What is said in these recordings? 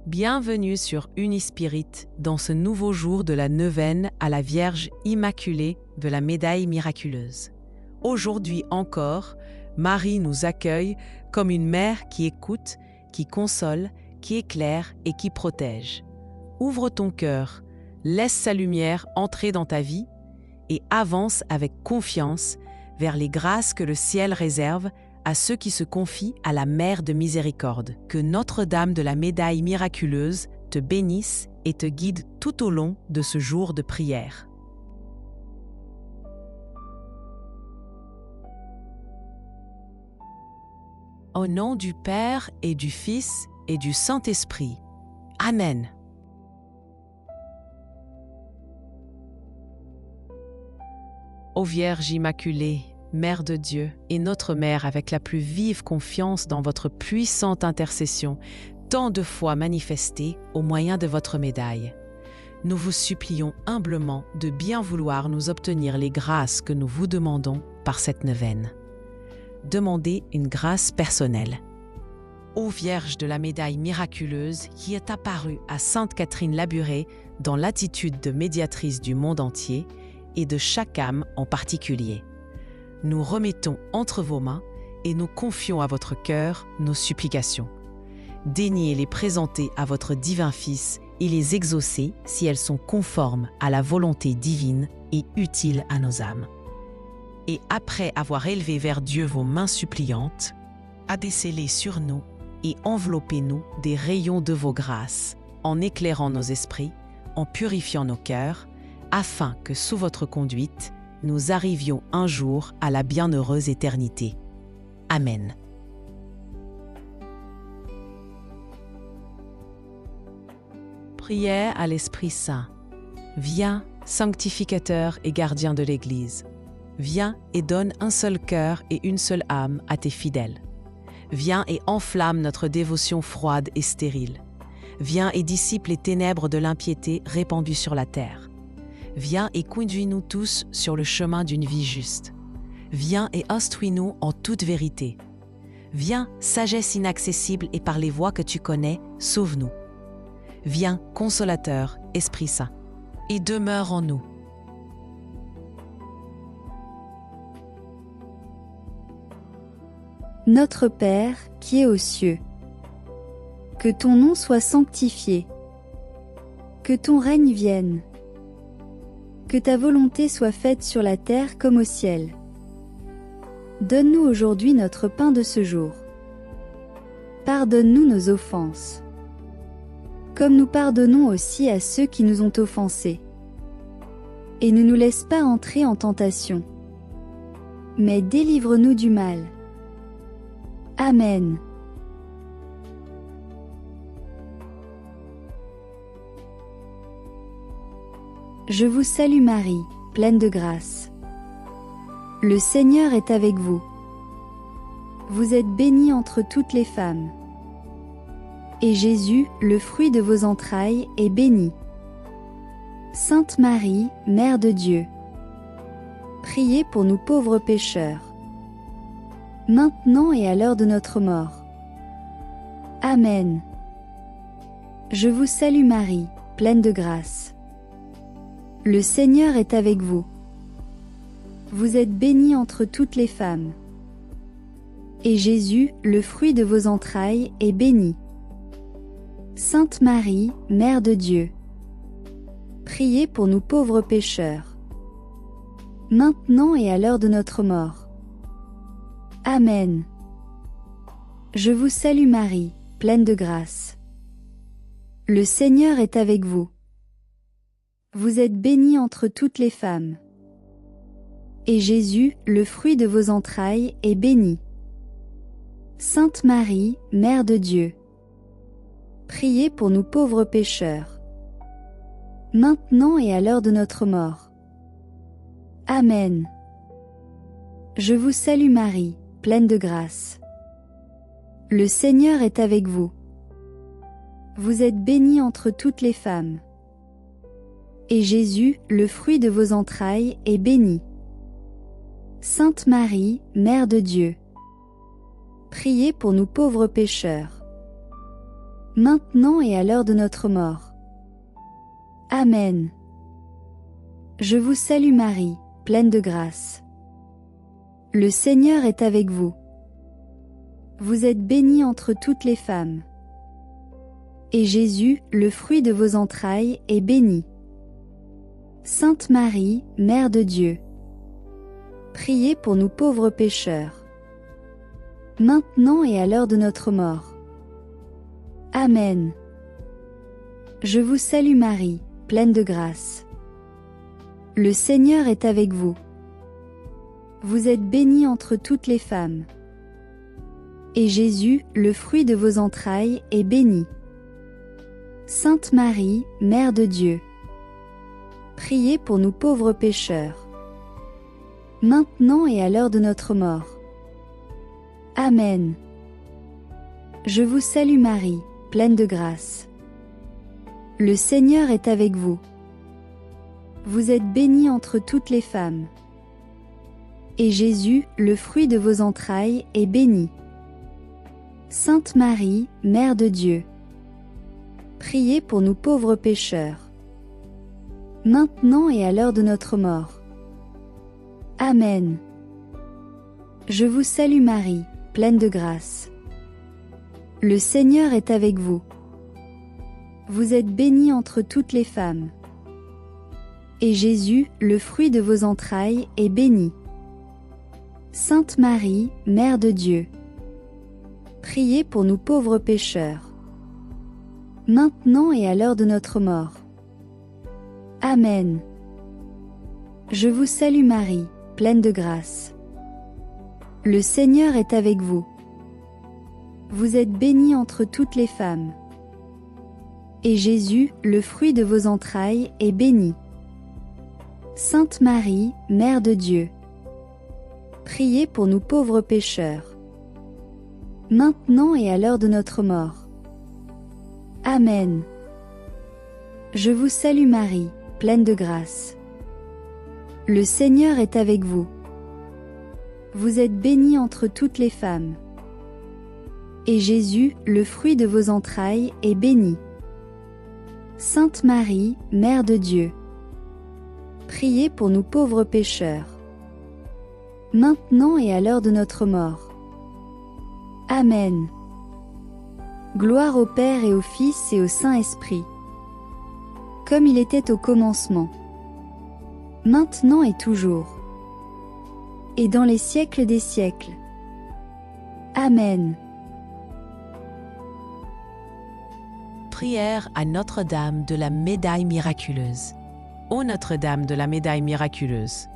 Bienvenue sur Unispirit dans ce nouveau jour de la neuvaine à la Vierge Immaculée de la Médaille miraculeuse. Aujourd'hui encore, Marie nous accueille comme une mère qui écoute, qui console, qui éclaire et qui protège. Ouvre ton cœur, laisse sa lumière entrer dans ta vie et avance avec confiance vers les grâces que le ciel réserve à ceux qui se confient à la Mère de Miséricorde. Que Notre-Dame de la Médaille miraculeuse te bénisse et te guide tout au long de ce jour de prière. Au nom du Père et du Fils et du Saint-Esprit. Amen. Ô Vierge Immaculée, Mère de Dieu et notre Mère avec la plus vive confiance dans votre puissante intercession, tant de fois manifestée au moyen de votre médaille. Nous vous supplions humblement de bien vouloir nous obtenir les grâces que nous vous demandons par cette neuvaine. Demandez une grâce personnelle. Ô Vierge de la Médaille miraculeuse qui est apparue à Sainte Catherine Labouré dans l'attitude de médiatrice du monde entier et de chaque âme en particulier. Nous remettons entre vos mains et nous confions à votre cœur nos supplications. Daignez les présenter à votre divin Fils et les exaucer si elles sont conformes à la volonté divine et utiles à nos âmes. Et après avoir élevé vers Dieu vos mains suppliantes, abaissez-les sur nous et enveloppez-nous des rayons de vos grâces, en éclairant nos esprits, en purifiant nos cœurs, afin que sous votre conduite, nous arrivions un jour à la bienheureuse éternité. Amen. Prière à l'Esprit Saint. Viens, sanctificateur et gardien de l'Église. Viens et donne un seul cœur et une seule âme à tes fidèles. Viens et enflamme notre dévotion froide et stérile. Viens et dissipe les ténèbres de l'impiété répandues sur la terre. Viens et conduis-nous tous sur le chemin d'une vie juste. Viens et instruis-nous en toute vérité. Viens, sagesse inaccessible et par les voies que tu connais, sauve-nous. Viens, consolateur, Esprit Saint, et demeure en nous. Notre Père qui es aux cieux, que ton nom soit sanctifié, que ton règne vienne. Que ta volonté soit faite sur la terre comme au ciel. Donne-nous aujourd'hui notre pain de ce jour. Pardonne-nous nos offenses, comme nous pardonnons aussi à ceux qui nous ont offensés. Et ne nous laisse pas entrer en tentation, mais délivre-nous du mal. Amen. Je vous salue Marie, pleine de grâce. Le Seigneur est avec vous. Vous êtes bénie entre toutes les femmes. Et Jésus, le fruit de vos entrailles, est béni. Sainte Marie, Mère de Dieu, priez pour nous pauvres pécheurs, maintenant et à l'heure de notre mort. Amen. Je vous salue Marie, pleine de grâce. Le Seigneur est avec vous. Vous êtes bénie entre toutes les femmes. Et Jésus, le fruit de vos entrailles, est béni. Sainte Marie, Mère de Dieu, priez pour nous pauvres pécheurs, maintenant et à l'heure de notre mort. Amen. Je vous salue Marie, pleine de grâce. Le Seigneur est avec vous. Vous êtes bénie entre toutes les femmes. Et Jésus, le fruit de vos entrailles, est béni. Sainte Marie, Mère de Dieu, priez pour nous pauvres pécheurs, maintenant et à l'heure de notre mort. Amen. Je vous salue Marie, pleine de grâce. Le Seigneur est avec vous. Vous êtes bénie entre toutes les femmes. Et Jésus, le fruit de vos entrailles, est béni. Sainte Marie, Mère de Dieu, priez pour nous pauvres pécheurs, maintenant et à l'heure de notre mort. Amen. Je vous salue Marie, pleine de grâce. Le Seigneur est avec vous. Vous êtes bénie entre toutes les femmes. Et Jésus, le fruit de vos entrailles, est béni. Sainte Marie, Mère de Dieu, priez pour nous pauvres pécheurs, maintenant et à l'heure de notre mort. Amen. Je vous salue Marie, pleine de grâce. Le Seigneur est avec vous. Vous êtes bénie entre toutes les femmes. Et Jésus, le fruit de vos entrailles, est béni. Sainte Marie, Mère de Dieu, priez pour nous pauvres pécheurs, maintenant et à l'heure de notre mort. Amen. Je vous salue Marie, pleine de grâce. Le Seigneur est avec vous. Vous êtes bénie entre toutes les femmes. Et Jésus, le fruit de vos entrailles, est béni. Sainte Marie, Mère de Dieu, priez pour nous pauvres pécheurs, maintenant et à l'heure de notre mort. Amen. Je vous salue Marie, pleine de grâce. Le Seigneur est avec vous. Vous êtes bénie entre toutes les femmes. Et Jésus, le fruit de vos entrailles, est béni. Sainte Marie, Mère de Dieu, priez pour nous pauvres pécheurs, maintenant et à l'heure de notre mort. Amen. Je vous salue Marie, pleine de grâce. Le Seigneur est avec vous. Vous êtes bénie entre toutes les femmes. Et Jésus, le fruit de vos entrailles, est béni. Sainte Marie, Mère de Dieu, priez pour nous pauvres pécheurs, maintenant et à l'heure de notre mort. Amen. Je vous salue Marie, pleine de grâce. Le Seigneur est avec vous. Vous êtes bénie entre toutes les femmes. Et Jésus, le fruit de vos entrailles, est béni. Sainte Marie, Mère de Dieu, priez pour nous pauvres pécheurs, maintenant et à l'heure de notre mort. Amen. Gloire au Père et au Fils et au Saint-Esprit, comme il était au commencement, maintenant et toujours, et dans les siècles des siècles. Amen. Prière à Notre-Dame de la Médaille miraculeuse. Ô Notre-Dame de la Médaille miraculeuse,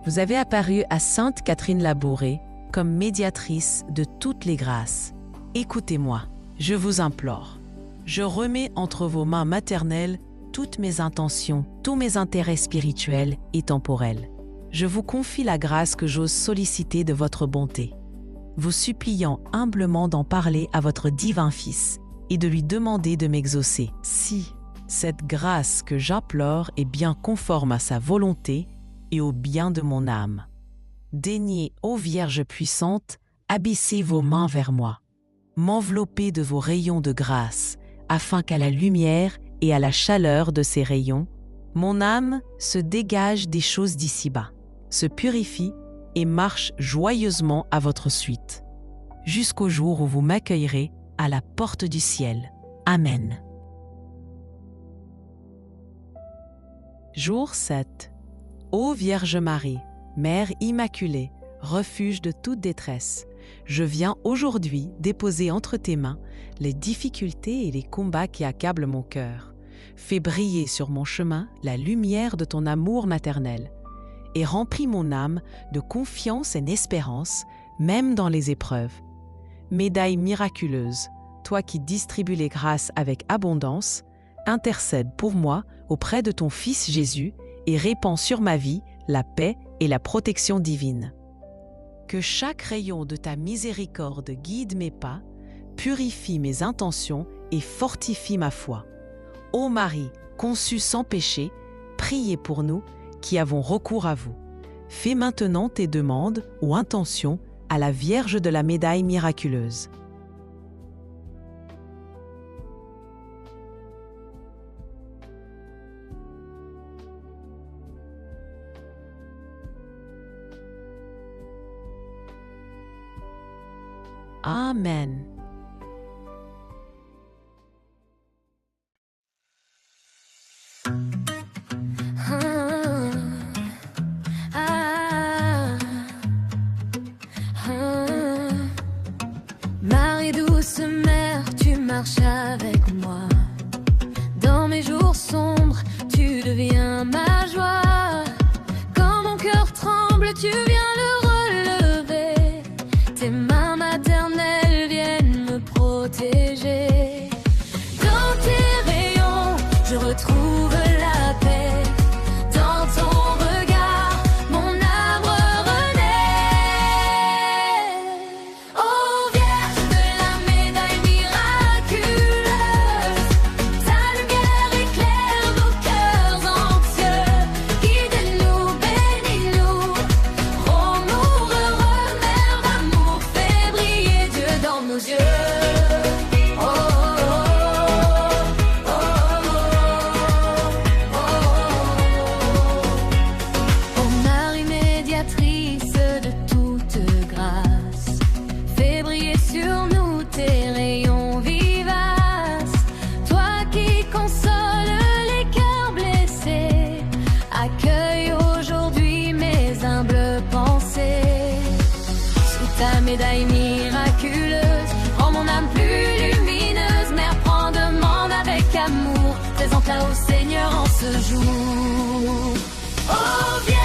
vous avez apparu à Sainte Catherine Labouré comme médiatrice de toutes les grâces. Écoutez-moi, je vous implore. Je remets entre vos mains maternelles toutes mes intentions, tous mes intérêts spirituels et temporels. Je vous confie la grâce que j'ose solliciter de votre bonté, vous suppliant humblement d'en parler à votre divin Fils et de lui demander de m'exaucer. Si cette grâce que j'implore est bien conforme à sa volonté et au bien de mon âme. Daignez, ô Vierge puissante, abaisser vos mains vers moi, m'envelopper de vos rayons de grâce, afin qu'à la lumière et à la chaleur de ces rayons, mon âme se dégage des choses d'ici-bas, se purifie et marche joyeusement à votre suite, jusqu'au jour où vous m'accueillerez à la porte du ciel. Amen. Jour 7. Ô Vierge Marie, Mère Immaculée, refuge de toute détresse, je viens aujourd'hui déposer entre tes mains les difficultés et les combats qui accablent mon cœur. Fais briller sur mon chemin la lumière de ton amour maternel et remplis mon âme de confiance et d'espérance, même dans les épreuves. Médaille miraculeuse, toi qui distribues les grâces avec abondance, intercède pour moi auprès de ton Fils Jésus et répands sur ma vie la paix et la protection divine. Que chaque rayon de ta miséricorde guide mes pas, purifie mes intentions et fortifie ma foi. Ô Marie, conçue sans péché, priez pour nous qui avons recours à vous. Fais maintenant tes demandes ou intentions à la Vierge de la Médaille miraculeuse. Amen. Marie douce mère, tu marches avec moi. Dans mes jours sombres, tu deviens ma joie. Quand mon cœur tremble, tu viens le relever. Tes mains maternelles viennent me protéger. Dans tes rayons, je retrouve la paix. Dans ton regard, mon arbre renaît. Oh Vierge de la médaille miraculeuse, ta lumière éclaire nos cœurs anxieux. Guide-nous, bénis-nous, rends-nous heureux, Mère d'amour, fais briller Dieu dans nos yeux. Oh, oh, oh, oh, oh, oh. Oh Marie médiatrice de toute grâce, fais briller sur nous tes rayons vivaces. Toi qui consoles les cœurs blessés, accueille aujourd'hui mes humbles pensées. Sous ta médaille miraculeuse, rends mon âme plus lumineuse. Mère, prends demande avec amour, présente-la au Seigneur en ce jour. Oh, viens